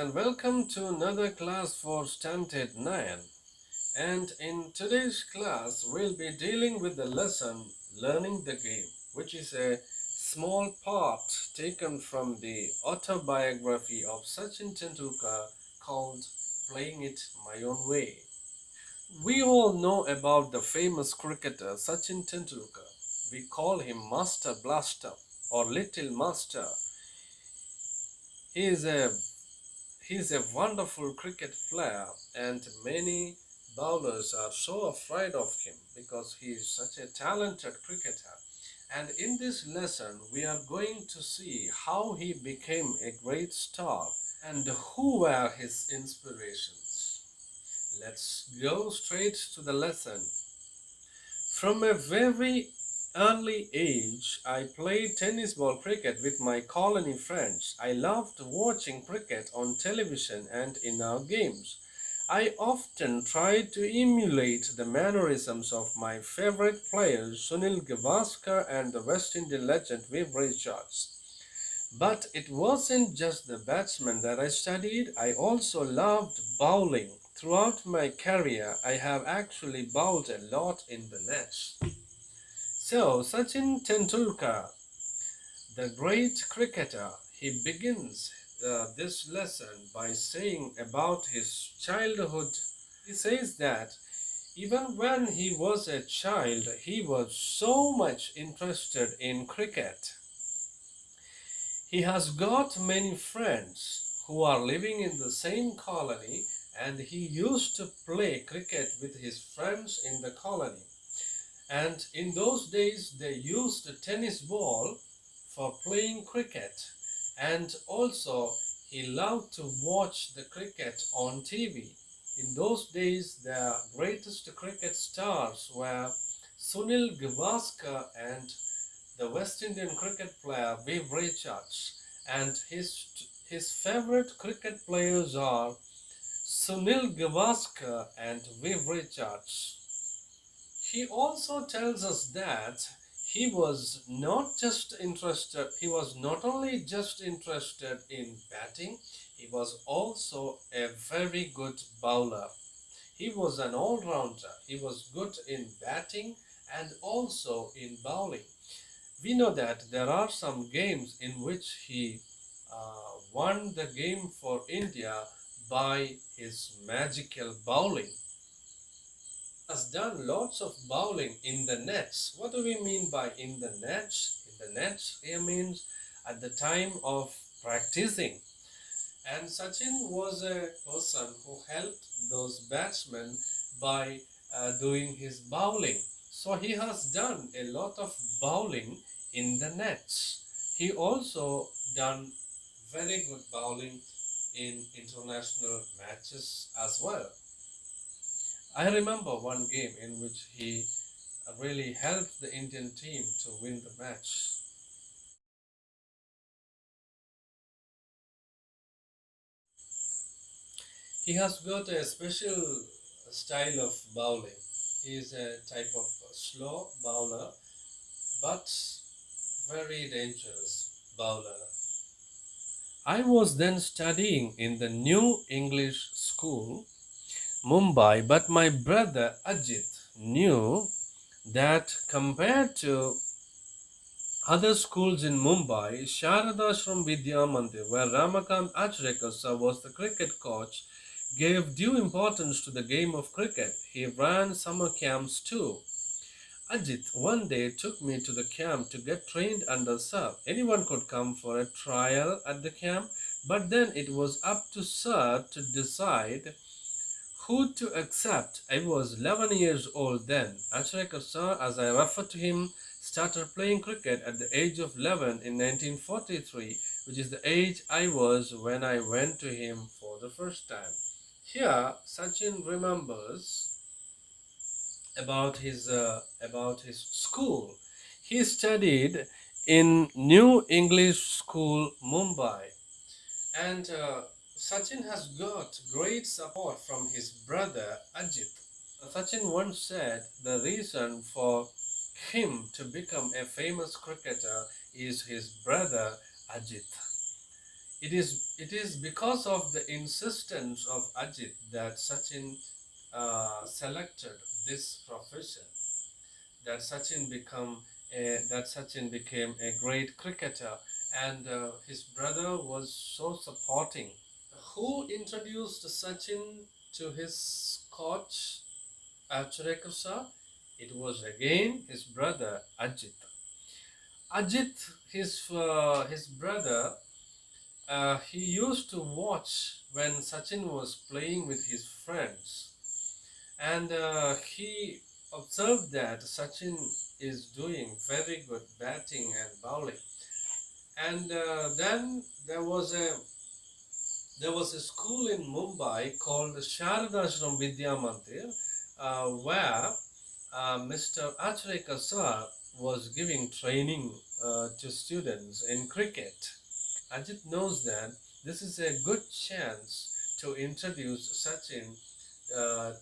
and welcome to another class for Standard 9. And in today's class, we'll be dealing with the lesson Learning the Game, which is a small part taken from the autobiography of Sachin Tendulkar called Playing It My Own Way. We all know about the famous cricketer Sachin Tendulkar. We call him Master Blaster or Little Master. He is a He's a wonderful cricket player, and many bowlers are so afraid of him because he is such a talented cricketer. And in this lesson, we are going to see how he became a great star and who were his inspirations. Let's go straight to the lesson. From a very early age, I played tennis ball cricket with my colony friends. I loved watching cricket on television and in our games. I often tried to emulate the mannerisms of my favorite players, Sunil Gavaskar and the West Indian legend Viv Richards. But it wasn't just the batsmen that I studied, I also loved bowling. Throughout my career, I have actually bowled a lot in the nets. So, Sachin Tendulkar, the great cricketer, he begins this lesson by saying about his childhood. He says that even when he was a child, he was so much interested in cricket. He has got many friends who are living in the same colony, and he used to play cricket with his friends in the colony. And in those days, they used a tennis ball for playing cricket. And also, he loved to watch the cricket on TV. In those days, the greatest cricket stars were Sunil Gavaskar and the West Indian cricket player Viv Richards. And his favorite cricket players are Sunil Gavaskar and Viv Richards. He also tells us that he was not only just interested in batting, he was also a very good bowler. He was an all-rounder. He was good in batting and also in bowling. We know that there are some games in which he won the game for India by his magical bowling. Has done lots of bowling in the nets. What do we mean by in the nets? In the nets here means at the time of practicing. And Sachin was a person who helped those batsmen by doing his bowling. So he has done a lot of bowling in the nets. He also done very good bowling in international matches as well. I remember one game in which he really helped the Indian team to win the match. He has got a special style of bowling. He is a type of slow bowler, but very dangerous bowler. I was then studying in the New English School, Mumbai, but my brother Ajit knew that compared to other schools in Mumbai, Sharadashram Vidya Mandir, where Ramakant Achrekar sir was the cricket coach, gave due importance to the game of cricket. He ran summer camps too. Ajit one day took me to the camp to get trained under sir. Anyone could come for a trial at the camp, but then it was up to sir to decide who to accept. I was 11 years old then. Achrekar sir, as I refer to him, started playing cricket at the age of 11 in 1943, which is the age I was when I went to him for the first time. Here, Sachin remembers about his school. He studied in New English School, Mumbai, and Sachin has got great support from his brother Ajit. Sachin once said the reason for him to become a famous cricketer is his brother Ajit. It is because of the insistence of Ajit that Sachin selected this profession, that Sachin became a great cricketer, and his brother was so supporting. Who introduced Sachin to his coach Acharya sir? It was again his brother Ajit. Ajit, his brother, he used to watch when Sachin was playing with his friends, and he observed that Sachin is doing very good batting and bowling. And then there was a school in Mumbai called Sharadashram Vidya Mandir, where Mr. Acharya sir was giving training to students in cricket. Ajit knows that this is a good chance to introduce Sachin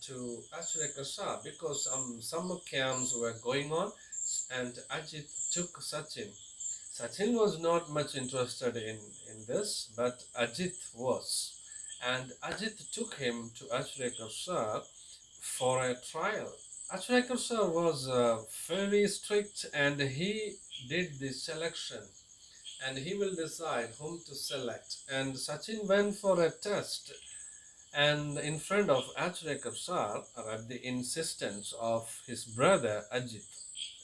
to Acharya sir because summer camps were going on, and Ajit took Sachin. Sachin was not much interested in this, but Ajit was. And Ajit took him to Acharya sir for a trial. Acharya sir was very strict, and he did the selection, and he will decide whom to select. And Sachin went for a test, and in front of Acharya sir at the insistence of his brother Ajit.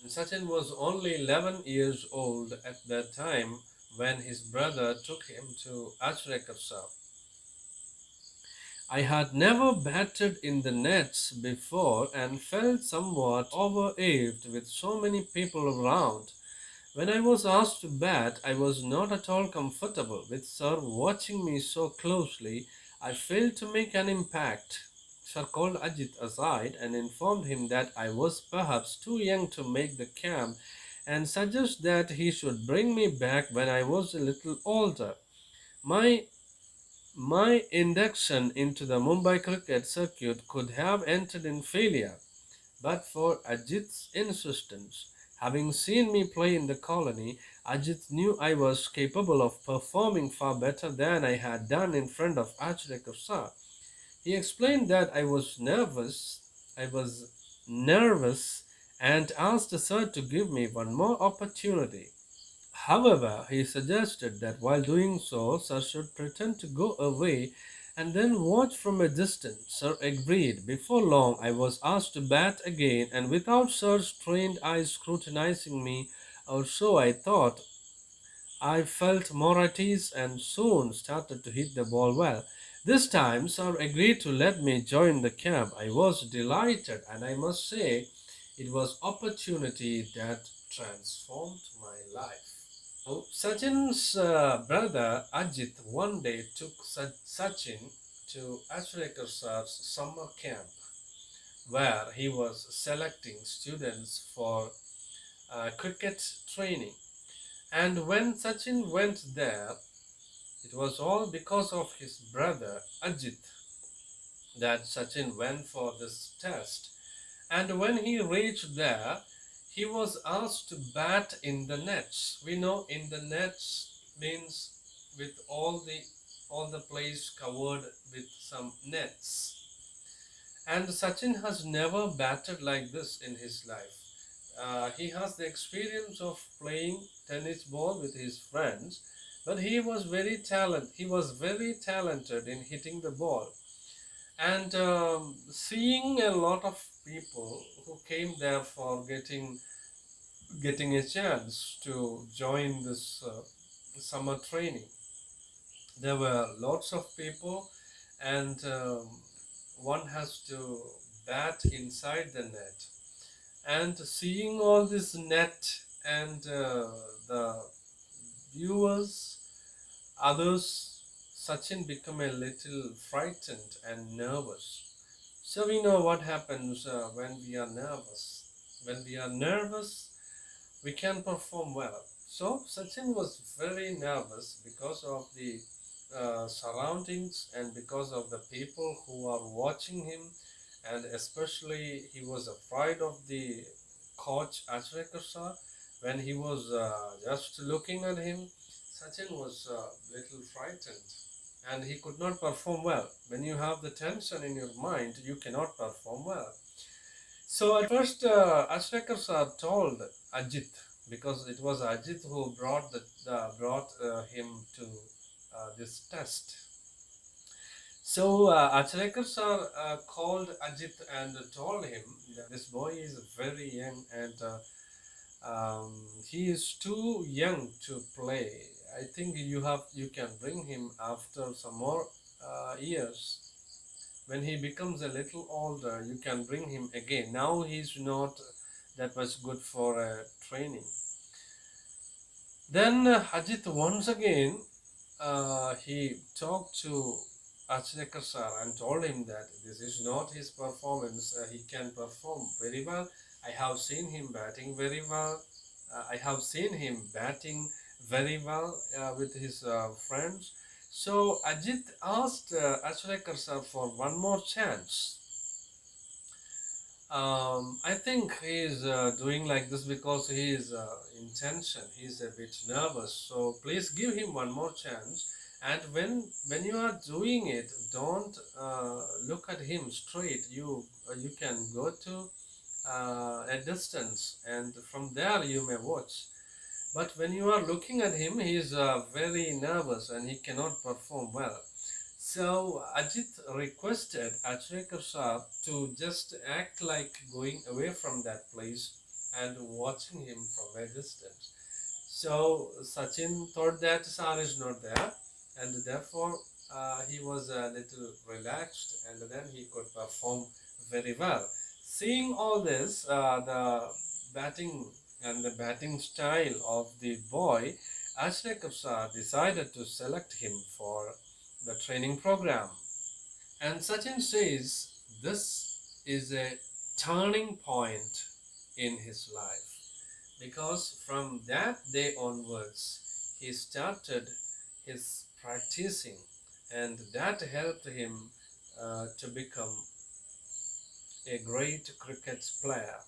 And Sachin was only 11 years old at that time when his brother took him to Acharya sir. I had never batted in the nets before and felt somewhat overawed with so many people around. When I was asked to bat, I was not at all comfortable with Sir watching me so closely. I failed to make an impact. Sir called Ajit aside and informed him that I was perhaps too young to make the camp and suggested that he should bring me back when I was a little older. My my induction into the Mumbai cricket circuit could have ended in failure, but for Ajit's insistence. Having seen me play in the colony, Ajit knew I was capable of performing far better than I had done in front of Acharya sir. He explained that I was nervous and asked the sir to give me one more opportunity. However, he suggested that while doing so, Sir should pretend to go away and then watch from a distance. Sir agreed. Before long, I was asked to bat again, and without Sir's trained eyes scrutinizing me, or so I thought, I felt more at ease and soon started to hit the ball well. This time, Sir agreed to let me join the camp. I was delighted, and I must say, it was opportunity that transformed my life. So, Sachin's brother Ajit one day took Sachin to Acharya sir's summer camp where he was selecting students for cricket training. And when Sachin went there, it was all because of his brother Ajit that Sachin went for this test. And when he reached there, he was asked to bat in the nets. We know in the nets means with all the place covered with some nets. And Sachin has never batted like this in his life. He has the experience of playing tennis ball with his friends, but He was very talented in hitting the ball, and seeing a lot of people who came there for getting a chance to join this summer training. There were lots of people, and one has to bat inside the net. And seeing all this net and the viewers, others, Sachin became a little frightened and nervous. So we know what happens when we are nervous. When we are nervous, we can perform well. So Sachin was very nervous because of the surroundings and because of the people who are watching him, and especially he was afraid of the coach Acharya sir when he was just looking at him. Sachin was a little frightened and he could not perform well. When you have the tension in your mind, you cannot perform well. So at first, Ashrekar sir told Ajit, because it was Ajit who brought him to this test. So Achrekar sir called Ajit and told him that this boy is very young and he is too young to play. I think you can bring him after some more years. When he becomes a little older, you can bring him again. Now he's not that much good for training. Then Ajit once again he talked to Achnekar sir and told him that this is not his performance. He can perform very well. I have seen him batting very well. I have seen him batting very well with his friends. So Ajit asked Achnekar sir for one more chance. I think he is doing like this because he is in tension. He is a bit nervous. So please give him one more chance. And when you are doing it, don't look at him straight. You can go to a distance, and from there you may watch. But when you are looking at him, he is very nervous and he cannot perform well. So Ajit requested Achrekar Shah to just act like going away from that place and watching him from a distance. So Sachin thought that Shah is not there, and therefore he was a little relaxed, and then he could perform very well. Seeing all this, the batting the batting style of the boy, Ashrekar Shah decided to select him for the training program. And Sachin says this is a turning point in his life because from that day onwards he started his practicing, and that helped him to become a great cricket player.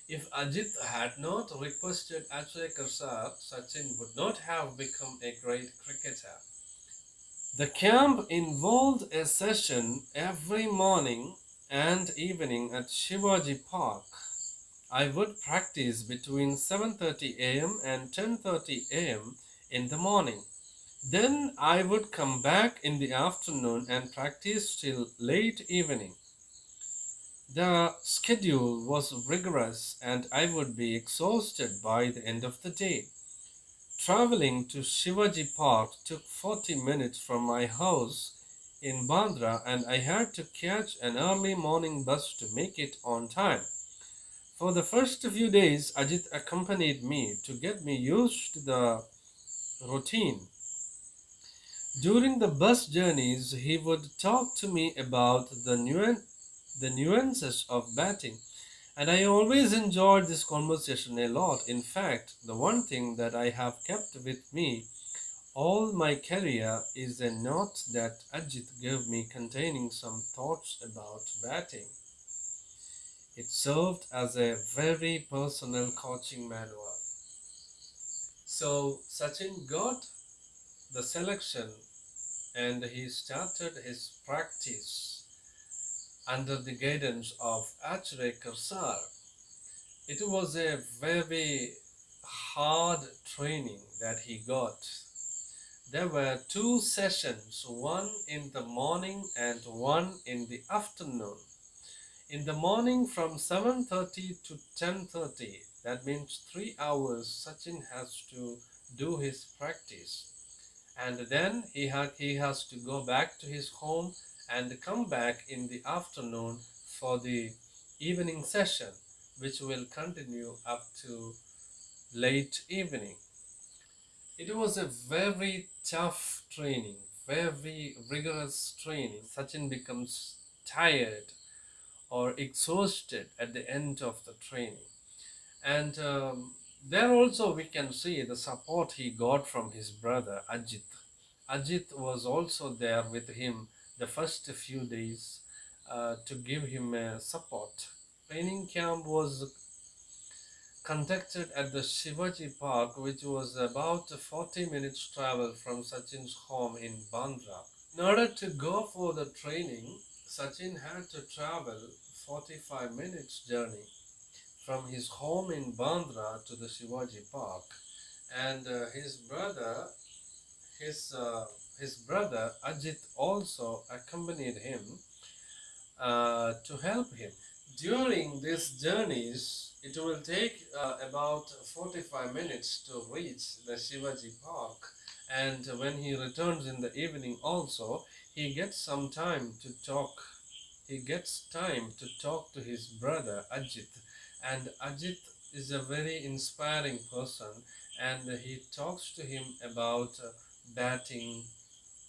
If Ajit had not requested Achrekar sir, Sachin would not have become a great cricketer. The camp involved a session every morning and evening at Shivaji Park. I would practice between 7:30 a.m. and 10:30 a.m. in the morning. Then I would come back in the afternoon and practice till late evening. The schedule was rigorous and I would be exhausted by the end of the day. Traveling to Shivaji Park took 40 minutes from my house in Bandra, and I had to catch an early morning bus to make it on time. For the first few days, Ajit accompanied me to get me used to the routine. During the bus journeys, he would talk to me about the nuances of batting, and I always enjoyed this conversation a lot. In fact, the one thing that I have kept with me all my career is a note that Ajit gave me containing some thoughts about batting. It served as a very personal coaching manual. So Sachin got the selection and he started his practice under the guidance of Achrekar sir. It was a very hard training that he got. There were two sessions, one in the morning and one in the afternoon. In the morning from 7:30 to 10:30, that means 3 hours, Sachin has to do his practice. And then he has to go back to his home and come back in the afternoon for the evening session, which will continue up to late evening. It was a very tough training, very rigorous training. Sachin becomes tired or exhausted at the end of the training. And there also we can see the support he got from his brother Ajit. Ajit was also there with him the first few days to give him support. Training camp was conducted at the Shivaji Park, which was about 40 minutes travel from Sachin's home in Bandra. In order to go for the training, Sachin had to travel 45 minutes journey from his home in Bandra to the Shivaji Park, and his uh, his brother Ajit also accompanied him to help him. During these journeys, it will take about 45 minutes to reach the Shivaji Park, and when he returns in the evening, also he gets some time to talk. He gets time to talk to his brother Ajit, and Ajit is a very inspiring person, and he talks to him about batting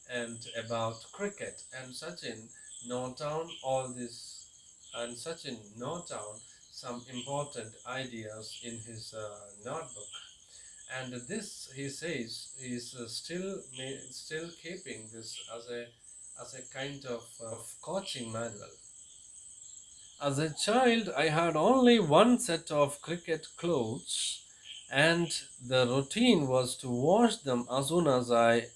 and about cricket. And Sachin note down some important ideas in his notebook. And this, he says, is still keeping this as a kind of coaching manual. As a child, I had only one set of cricket clothes, and the routine was to wash them as soon as I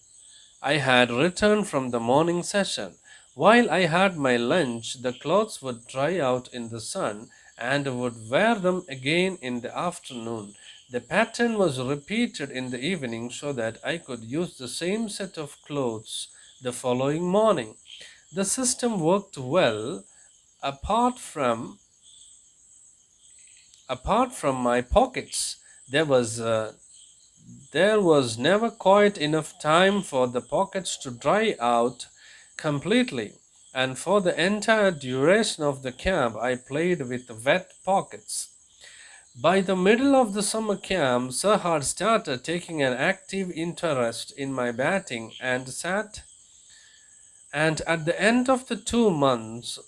had returned from the morning session. While I had my lunch, the clothes would dry out in the sun and would wear them again in the afternoon. The pattern was repeated in the evening so that I could use the same set of clothes the following morning. The system worked well apart from my pockets. There was never quite enough time for the pockets to dry out completely, and for the entire duration of the camp, I played with wet pockets. By the middle of the summer camp, Sir had started taking an active interest in my batting and at the end of the 2 months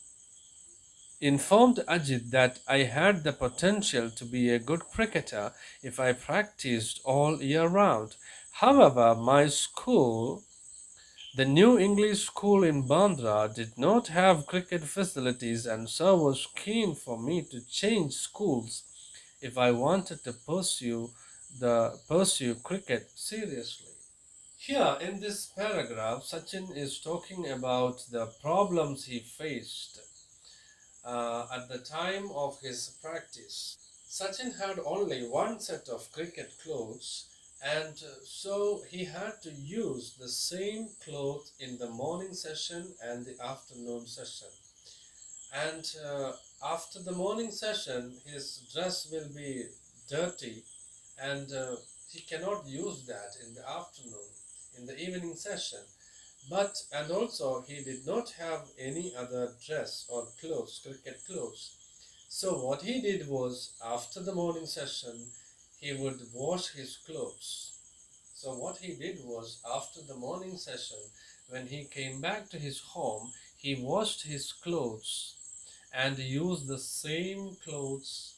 informed Ajit that I had the potential to be a good cricketer if I practiced all year round. However, my school, the New English School in Bandra, did not have cricket facilities, and so was keen for me to change schools if I wanted to pursue cricket seriously. Here in this paragraph, Sachin is talking about the problems he faced at the time of his practice. Sachin had only one set of cricket clothes, and so he had to use the same clothes in the morning session and the afternoon session. And after the morning session, his dress will be dirty, and he cannot use that in the afternoon, in the evening session. And also he did not have any other dress or clothes, cricket clothes. So what he did was, after the morning session, he would wash his clothes. So what he did was, after the morning session, when he came back to his home, he washed his clothes and used the same clothes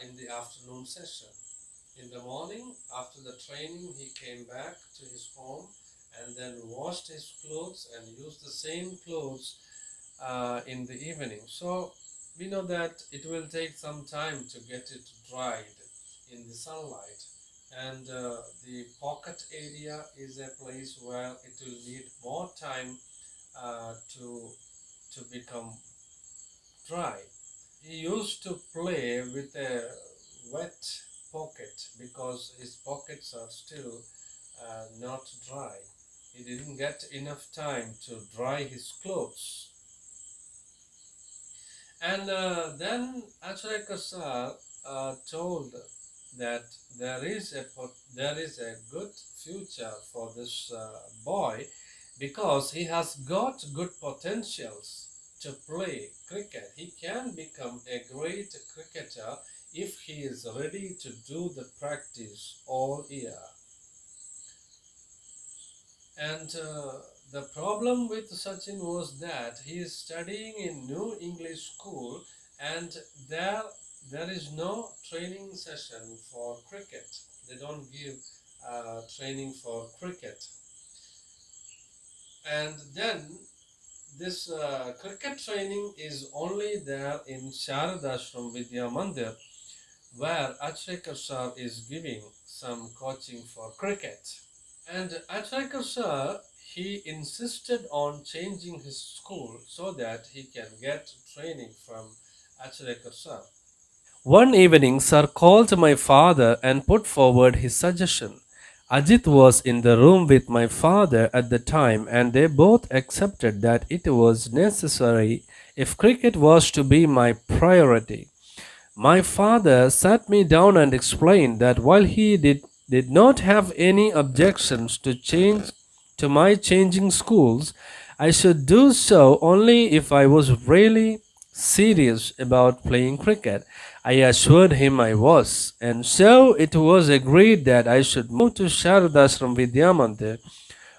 in the afternoon session. In the morning, after the training, he came back to his home and then washed his clothes and used the same clothes in the evening. So we know that it will take some time to get it dried in the sunlight, and the pocket area is a place where it will need more time to become dry. He used to play with a wet pocket because his pockets are still not dry. He didn't get enough time to dry his clothes. And then Acharya Kasar told that there is a good future for this boy because he has got good potentials to play cricket. He can become a great cricketer if he is ready to do the practice all year. And the problem with Sachin was that he is studying in New English School, and there is no training session for cricket. They don't give training for cricket. And then this cricket training is only there in Sharadashram Vidya Mandir, where Achrekar sir is giving some coaching for cricket. And Achrekar sir, he insisted on changing his school so that he can get training from Achrekar sir. One evening, Sir called my father and put forward his suggestion. Ajit was in the room with my father at the time, and they both accepted that it was necessary if cricket was to be my priority. My father sat me down and explained that while did not have any objections to my changing schools, I should do so only if I was really serious about playing cricket. I assured him I was, and so it was agreed that I should move to Sharadashram Vidyamandir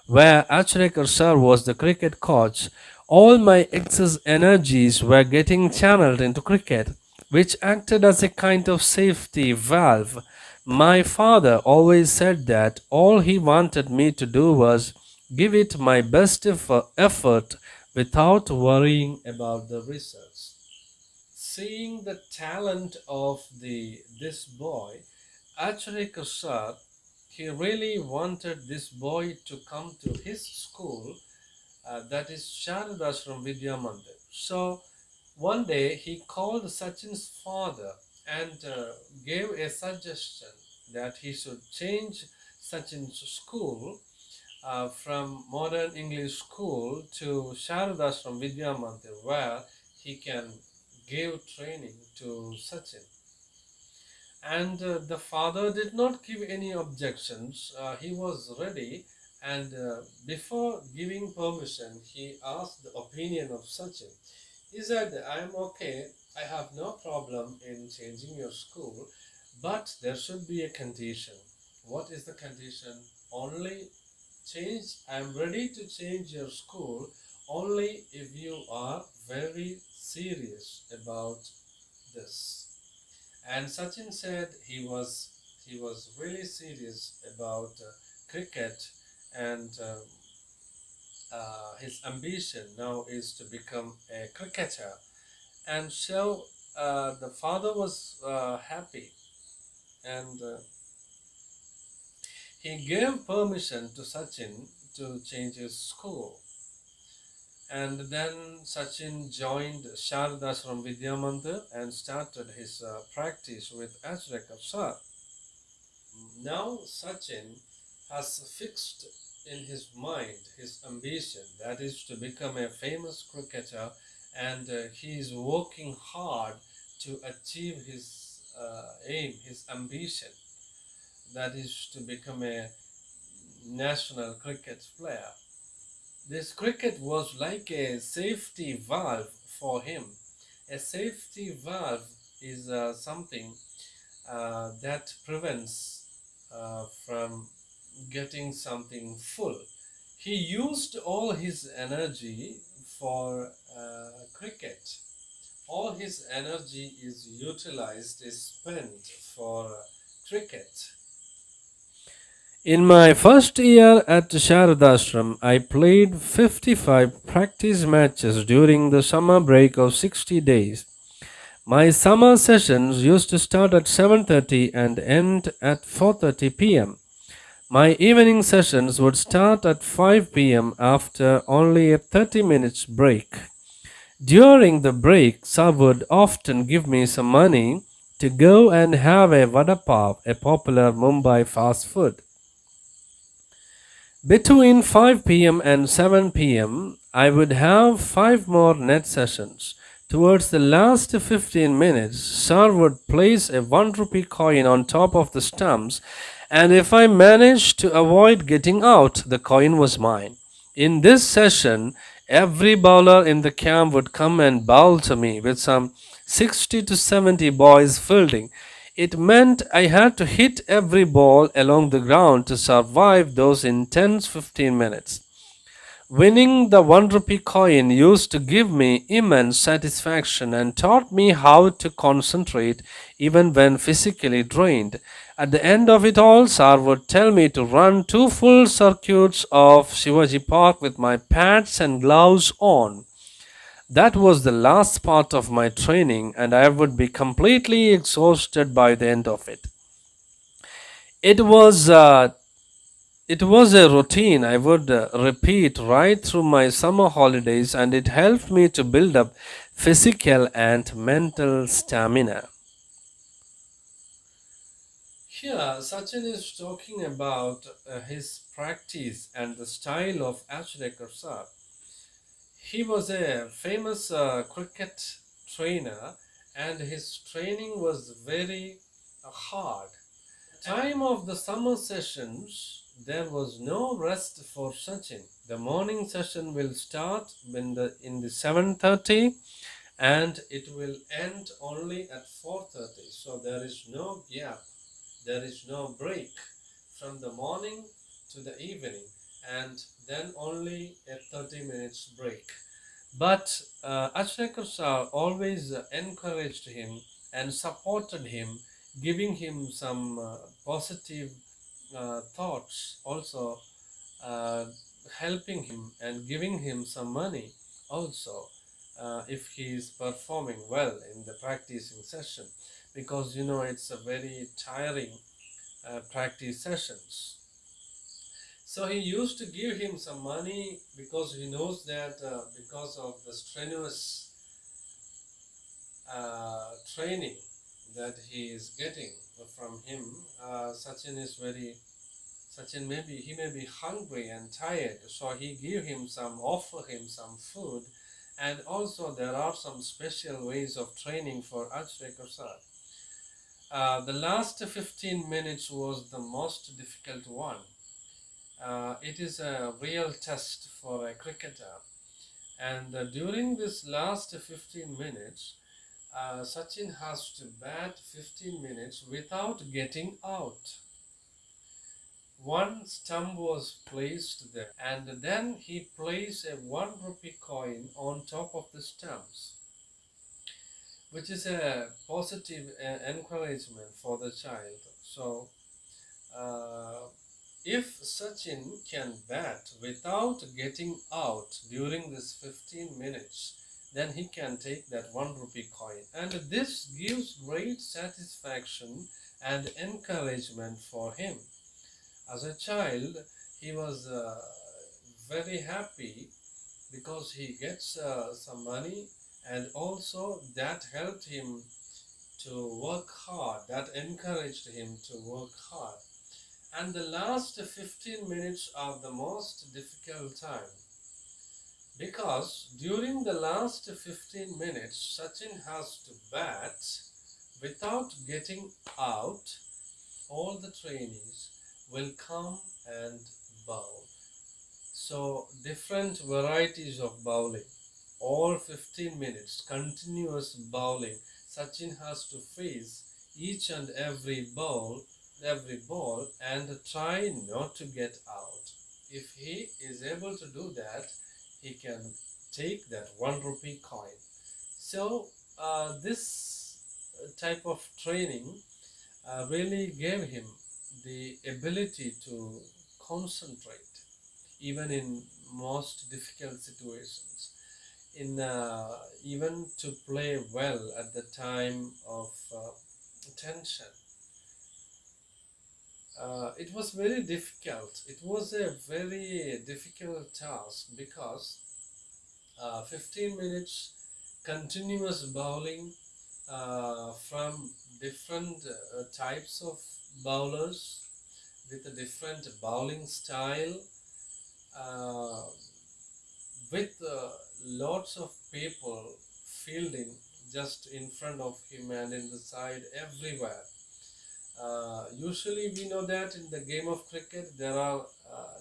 where Achrekar sir was the cricket coach. All my excess energies were getting channeled into cricket, which acted as a kind of safety valve. My father always said that all he wanted me to do was give it my best effort without worrying about the results. Seeing the talent of the this boy, Acharya sir, he really wanted this boy to come to his school, that is Sharadashram Vidya Mandir. So one day he called Sachin's father and gave a suggestion that he should change Sachin's school from modern English school to Sharadashram Vidya Mandir, where he can give training to Sachin. And the father did not give any objections. He was ready, and before giving permission, he asked the opinion of Sachin. He said, I am okay, I have no problem in changing your school, but there should be a condition. What is the condition? Only I am ready to change your school only if you are very serious about this. And Sachin said he was really serious about cricket, and his ambition now is to become a cricketer. And so the father was happy, and he gave permission to Sachin to change his school. And then Sachin joined Sharadashram Vidya Mandir and started his practice with Ajrekar sir. Now Sachin has fixed in his mind his ambition, that is to become a famous cricketer, and he is working hard to achieve his aim, his ambition, that is to become a national cricket player. This cricket was like a safety valve for him. A safety valve is something that prevents from getting something full. He used all his energy for cricket. All his energy is spent for cricket. In my first year at Sharadashram, I played 55 practice matches during the summer break of 60 days. My summer sessions used to start at 7:30 and end at 4:30 p.m. My evening sessions would start at 5 p.m. after only a 30 minutes break. During the break, Sir would often give me some money to go and have a vada pav, a popular Mumbai fast food. Between 5 p.m. and 7 p.m., I would have five more net sessions. Towards the last 15 minutes, Sir would place a 1 rupee coin on top of the stumps, and if I managed to avoid getting out, the coin was mine. In this session, every bowler in the camp would come and bowl to me with some 60 to 70 boys fielding. It meant I had to hit every ball along the ground to survive those intense 15 minutes. Winning the 1 rupee coin used to give me immense satisfaction and taught me how to concentrate even when physically drained. At the end of it all, Sir would tell me to run two full circuits of Shivaji Park with my pads and gloves on. That was the last part of my training, and I would be completely exhausted by the end of it. It was uh, it was a routine I would repeat right through my summer holidays, and it helped me to build up physical and mental stamina. Here, Sachin is talking about his practice and the style of Achreka Sir. He was a famous cricket trainer, and his training was very hard. Time of the summer sessions, there was no rest for Sachin. The morning session will start in the 7:30, and it will end only at 4:30. So there is no gap. There is no break from the morning to the evening, and then only a 30 minutes break. But Ashrekar Sir always encouraged him and supported him, giving him some positive thoughts, also uh, helping him and giving him some money also if he is performing well in the practicing session, because it's a very tiring practice sessions. So he used to give him some money because he knows that because of the strenuous training that he is getting from him, Sachin is very Sachin maybe he may be hungry and tired, so he give him some, offer him some food, and also there are some special ways of training for Achrekar sir. The last 15 minutes was the most difficult one. It is a real test for a cricketer, and during this last 15 minutes, Sachin has to bat 15 minutes without getting out. One stump was placed there, and then he placed a 1 rupee coin on top of the stumps, which is a positive encouragement for the child. So, uh, if Sachin can bat without getting out during this 15 minutes, then he can take that 1 rupee coin. And this gives great satisfaction and encouragement for him. As a child, he was very happy because he gets some money, and also that helped him to work hard, that encouraged him to work hard. And the last 15 minutes are the most difficult time, because during the last 15 minutes, Sachin has to bat without getting out. All the trainees will come and bowl. So, different varieties of bowling, all 15 minutes, continuous bowling. Sachin has to face each and every ball, and try not to get out. If he is able to do that, he can take that 1 rupee coin. So, this type of training really gave him the ability to concentrate even in most difficult situations, in even to play well at the time of tension. It was very difficult. It was a very difficult task because 15 minutes continuous bowling from different types of bowlers with a different bowling style, uh, with lots of people fielding just in front of him and in the side everywhere. Usually, we know that in the game of cricket there are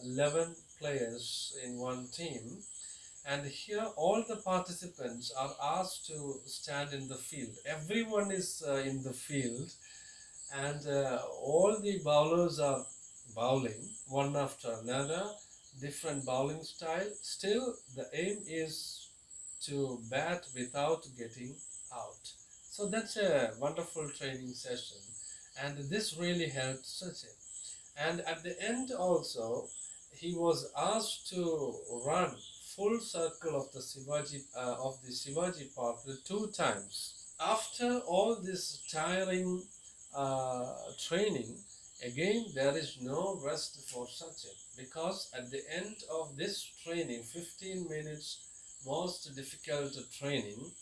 11 players in one team, and here all the participants are asked to stand in the field. Everyone is in the field, and all the bowlers are bowling one after another, different bowling style. Still, the aim is to bat without getting out. So that's a wonderful training session, and this really helped Sachin. And at the end, also, he was asked to run full circle of the Shivaji Park two times. After all this tiring training, again there is no rest for Sachin, because at the end of this training, 15 minutes most difficult training,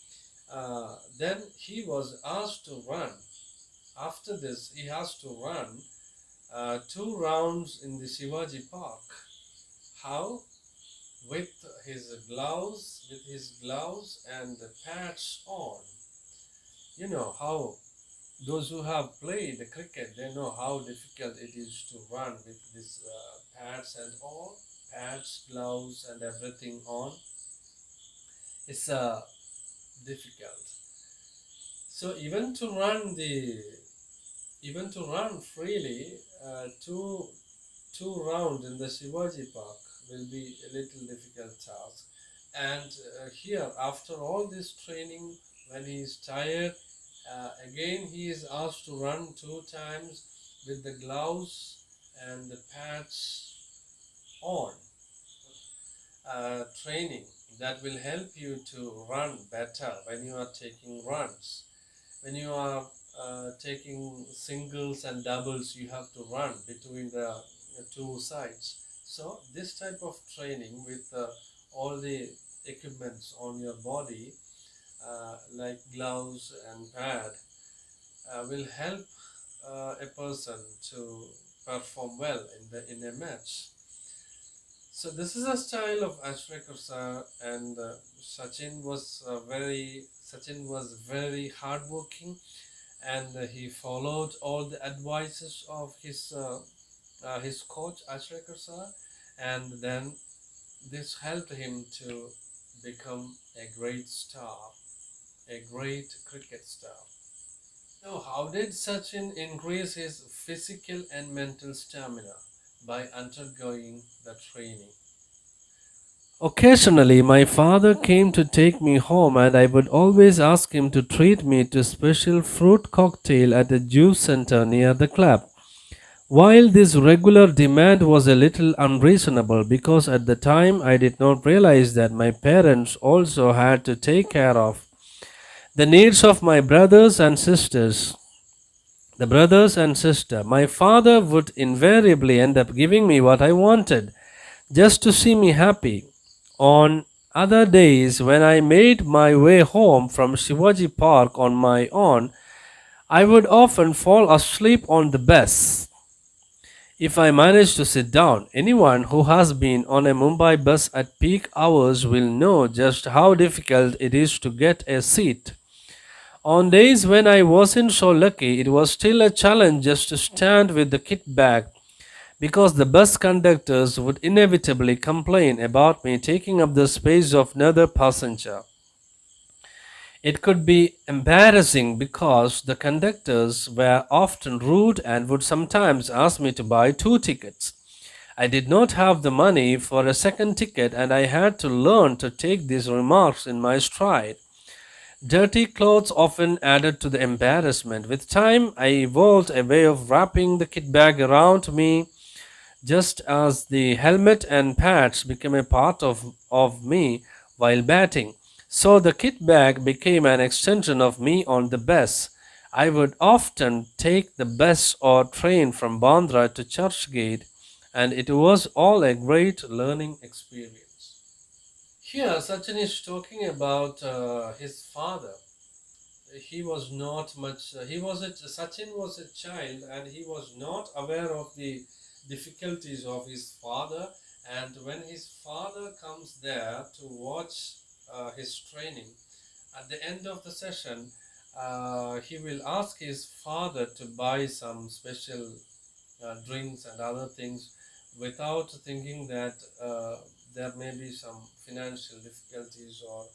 then he was asked to run. After this, he has to run 2 rounds in the Shivaji Park. How? With his gloves and the pads on. You know how those who have played the cricket, they know how difficult it is to run with these pads and all, pads, gloves, and everything on. It's difficult. So even to run freely, two rounds in the Shivaji Park will be a little difficult task. And here, after all this training, when he is tired, again he is asked to run 2 times with the gloves and the pads on. Training that will help you to run better when you are taking runs. When you are taking singles and doubles, you have to run between the two sides. So this type of training with all the equipments on your body, like gloves and pad, will help a person to perform well in a match. So this is a style of Ashrekar sir, and Sachin was very hardworking, and he followed all the advices of his coach Ashrekar sir, and then this helped him to become a great star, a great cricket star. So how did Sachin increase his physical and mental stamina? By undergoing the training. Occasionally, my father came to take me home, and I would always ask him to treat me to a special fruit cocktail at a juice center near the club. While this regular demand was a little unreasonable, because at the time I did not realize that my parents also had to take care of the needs of my brothers and sisters. The brothers and sister, my father would invariably end up giving me what I wanted just to see me happy. On other days, when I made my way home from Shivaji Park on my own, I would often fall asleep on the bus if I managed to sit down. Anyone who has been on a Mumbai bus at peak hours will know just how difficult it is to get a seat. On days when I wasn't so lucky, it was still a challenge just to stand with the kit bag, because the bus conductors would inevitably complain about me taking up the space of another passenger. It could be embarrassing because the conductors were often rude and would sometimes ask me to buy 2 tickets. I did not have the money for a second ticket, and I had to learn to take these remarks in my stride. Dirty clothes often added to the embarrassment. With time, I evolved a way of wrapping the kit bag around me, just as the helmet and pads became a part of me while batting. So the kit bag became an extension of me on the bus. I would often take the bus or train from Bandra to Churchgate, and it was all a great learning experience. Here, Sachin is talking about his father. He was not much. Sachin was a child, and he was not aware of the difficulties of his father. And when his father comes there to watch his training, at the end of the session, he will ask his father to buy some special drinks and other things, without thinking that there may be some financial difficulties, or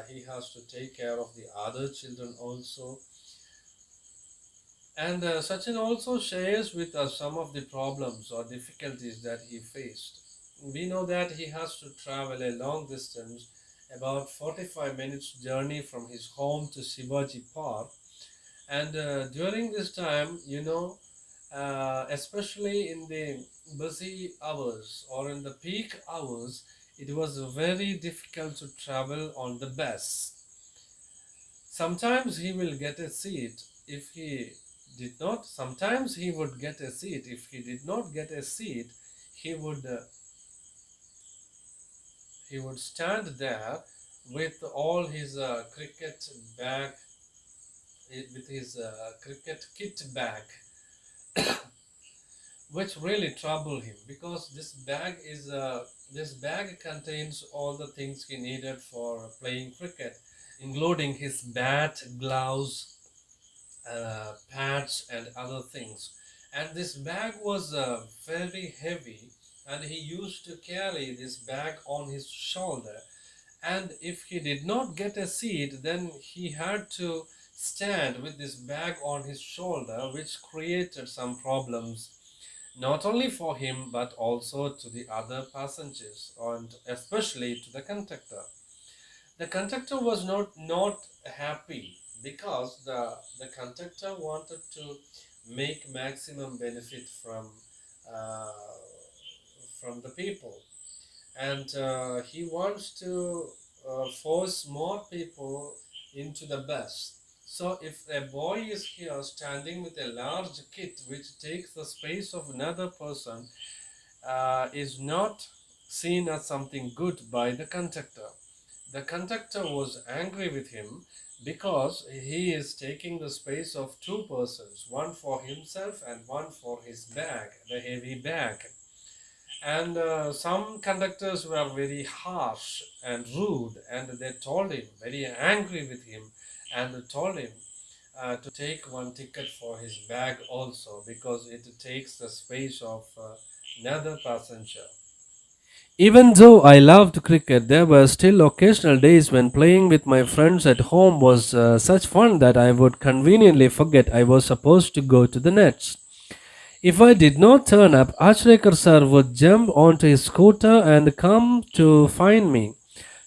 he has to take care of the other children also. And Sachin also shares with us some of the problems or difficulties that he faced. We know that he has to travel a long distance, about 45 minutes journey from his home to Shivaji Park. And during this time, especially in the busy hours or in the peak hours, it was very difficult to travel on the bus. Sometimes he will get a seat if he did not. Sometimes he would get a seat. If he did not get a seat, he would uh, he would stand there with all his cricket bag, with his cricket kit bag, which really troubled him because this bag contains all the things he needed for playing cricket, including his bat, gloves, pads, and other things. And this bag was very heavy, and he used to carry this bag on his shoulder. And if he did not get a seat, then he had to stand with this bag on his shoulder, which created some problems not only for him but also to the other passengers and especially to the conductor. The conductor was not happy because the conductor wanted to make maximum benefit uh, from the people, and he wants to force more people into the bus. So if a boy is here standing with a large kit which takes the space of another person, is not seen as something good by the conductor. The conductor was angry with him because he is taking the space of two persons, one for himself and one for his bag, the heavy bag. And some conductors were very harsh and rude, and they told him, very angry with him, and told him to take one ticket for his bag also because it takes the space of another passenger. Even though I loved cricket, there were still occasional days when playing with my friends at home was such fun that I would conveniently forget I was supposed to go to the nets. If I did not turn up, Achrekar sir would jump onto his scooter and come to find me.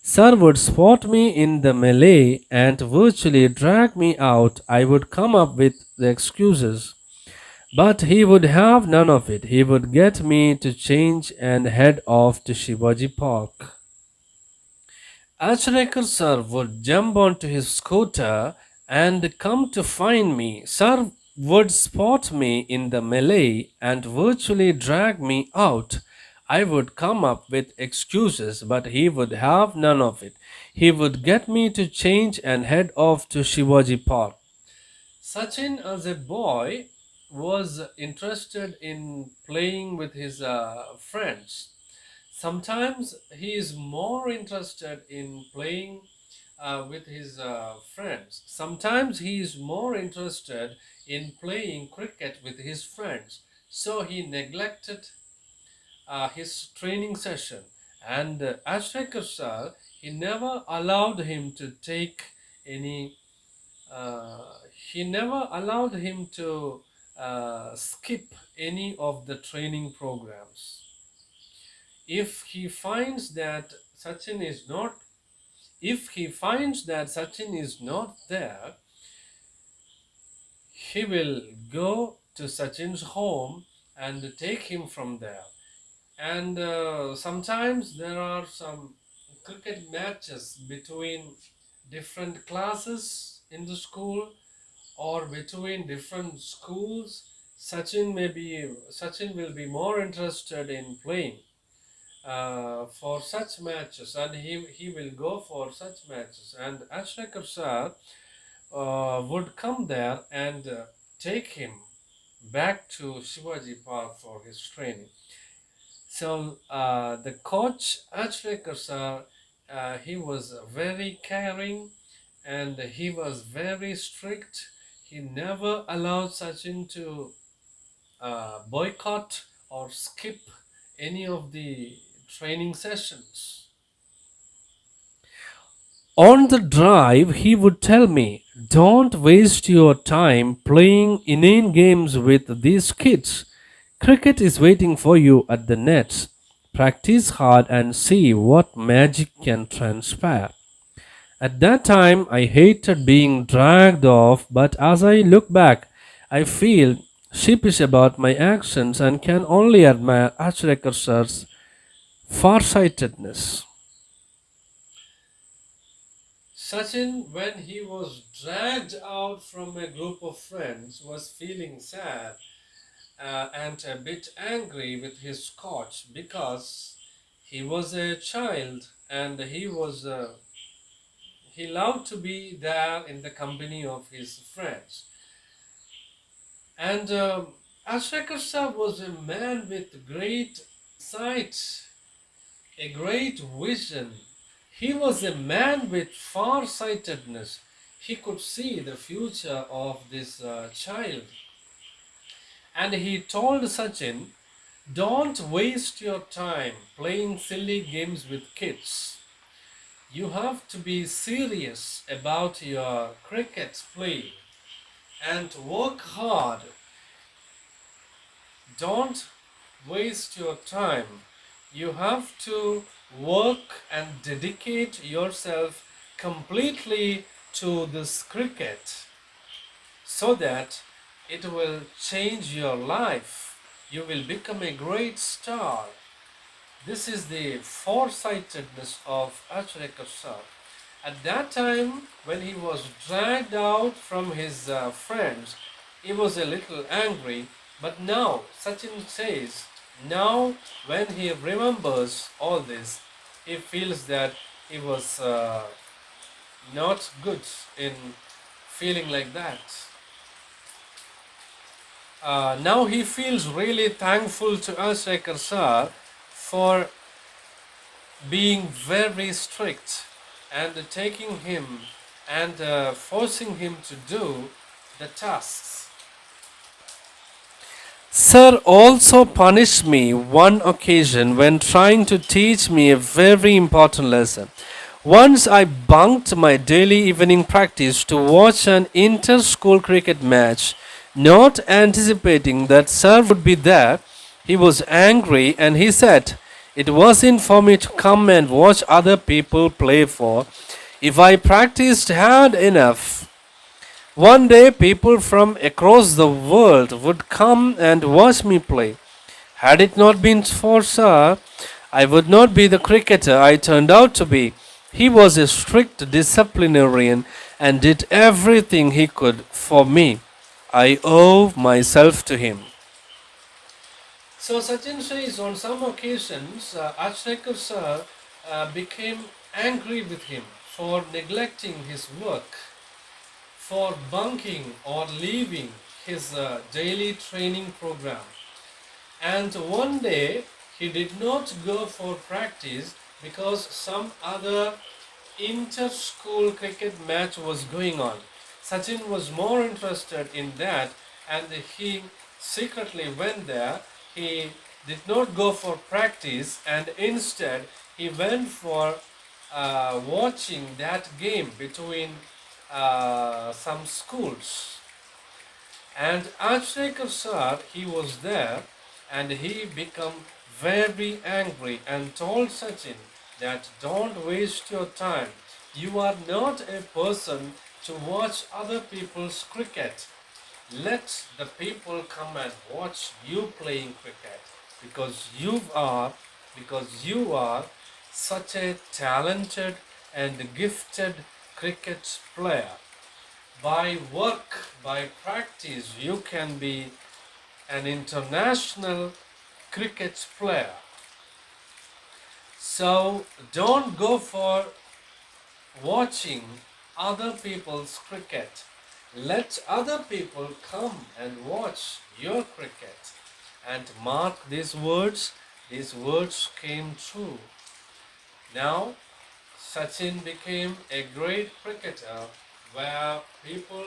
Sir would spot me in the melee and virtually drag me out. I would come up with the excuses. But he would have none of it. He would get me to change and head off to Shivaji Park. Achrekar sir would jump onto his scooter and come to find me. Sir would spot me in the melee and virtually drag me out. I would come up with excuses, but he would have none of it. He would get me to change and head off to Shivaji Park. Sachin, as a boy, was interested in playing with his friends. Sometimes he is more interested in playing with his friends. Sometimes he is more interested in playing cricket with his friends. So he neglected his training session. And Ashrekar sir, he never allowed him to take any he never allowed him to skip any of the training programs. If he finds that Sachin is not, if he finds that Sachin is not there, he will go to Sachin's home and take him from there. And sometimes there are some cricket matches between different classes in the school or between different schools. Sachin will be more interested in playing for such matches, and he will go for such matches. And Ashrekar sir would come there and take him back to Shivaji Park for his training. So the coach Ashrekar sir, he was very caring and he was very strict. He never allowed Sachin to boycott or skip any of the training sessions. On the drive, he would tell me, "Don't waste your time playing inane games with these kids. Cricket is waiting for you at the nets. Practice hard and see what magic can transpire." At that time, I hated being dragged off, but as I look back, I feel sheepish about my actions and can only admire Achrekar sir's farsightedness. Sachin, when he was dragged out from a group of friends, was feeling sad and a bit angry with his coach because he was a child and he loved to be there in the company of his friends. And Ashrakar was a man with great sight, a great vision. He was a man with far-sightedness. He could see the future of this child. And he told Sachin, don't waste your time playing silly games with kids. You have to be serious about your cricket play and work hard. Don't waste your time. You have to work and dedicate yourself completely to this cricket so that it will change your life. You will become a great star. This is the foresightedness of Acharya Sir. At that time, when he was dragged out from his friends, he was a little angry. But now, Sachin says, now when he remembers all this, he feels that he was not good in feeling like that. Now he feels really thankful to Ashrekar Sir for being very strict and taking him and forcing him to do the tasks. Sir also punished me one occasion when trying to teach me a very important lesson. Once I bunked my daily evening practice to watch an inter-school cricket match, not anticipating that Sir would be there. He was angry and he said, it wasn't for me to come and watch other people play for. If I practiced hard enough, one day people from across the world would come and watch me play. Had it not been for Sir, I would not be the cricketer I turned out to be. He was a strict disciplinarian and did everything he could for me. I owe myself to him. So Sachin says on some occasions, Achrekar Sir became angry with him for neglecting his work, for bunking or leaving his daily training program. And one day he did not go for practice because some other inter-school cricket match was going on. Sachin was more interested in that and he secretly went there. He did not go for practice and instead he went for watching that game between some schools. And Ashrekar Sir, he was there and he became very angry and told Sachin that don't waste your time. You are not a person to watch other people's cricket. Let the people come and watch you playing cricket because you are such a talented and gifted cricket player. By work, by practice, you can be an international cricket player. So don't go for watching other people's cricket. Let other people come and watch your cricket. And mark these words came true. Now Sachin became a great cricketer where people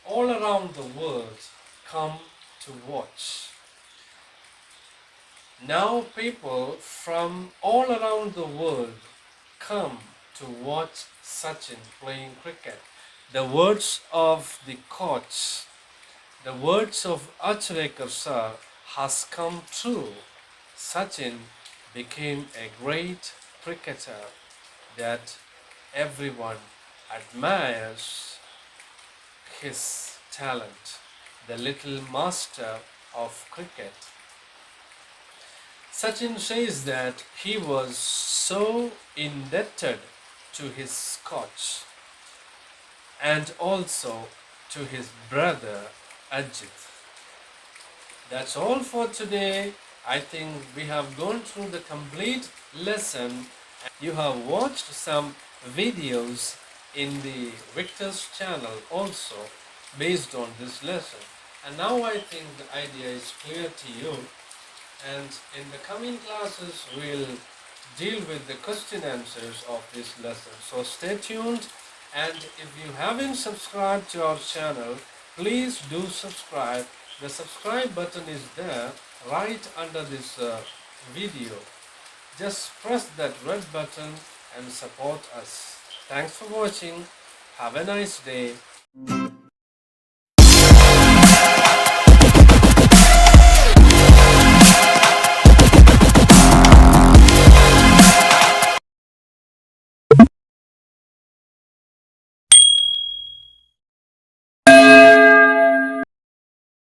all around the world come to watch. Now people from all around the world come to watch Sachin playing cricket. The words of the coach, the words of Achrekar Sir has come true. Sachin became a great cricketer that everyone admires his talent, the little master of cricket. Sachin says that he was so indebted to his scotch and also to his brother Ajit. That's all for today. I think we have gone through the complete lesson. You have watched some videos in the Victor's channel also based on this lesson. And now I think the idea is clear to you. And in the coming classes, we'll deal with the question answers of this lesson. So stay tuned. And if you haven't subscribed to our channel, please do subscribe. The subscribe button is there right under this video. Just press that red button and support us. Thanks for watching. Have a nice day.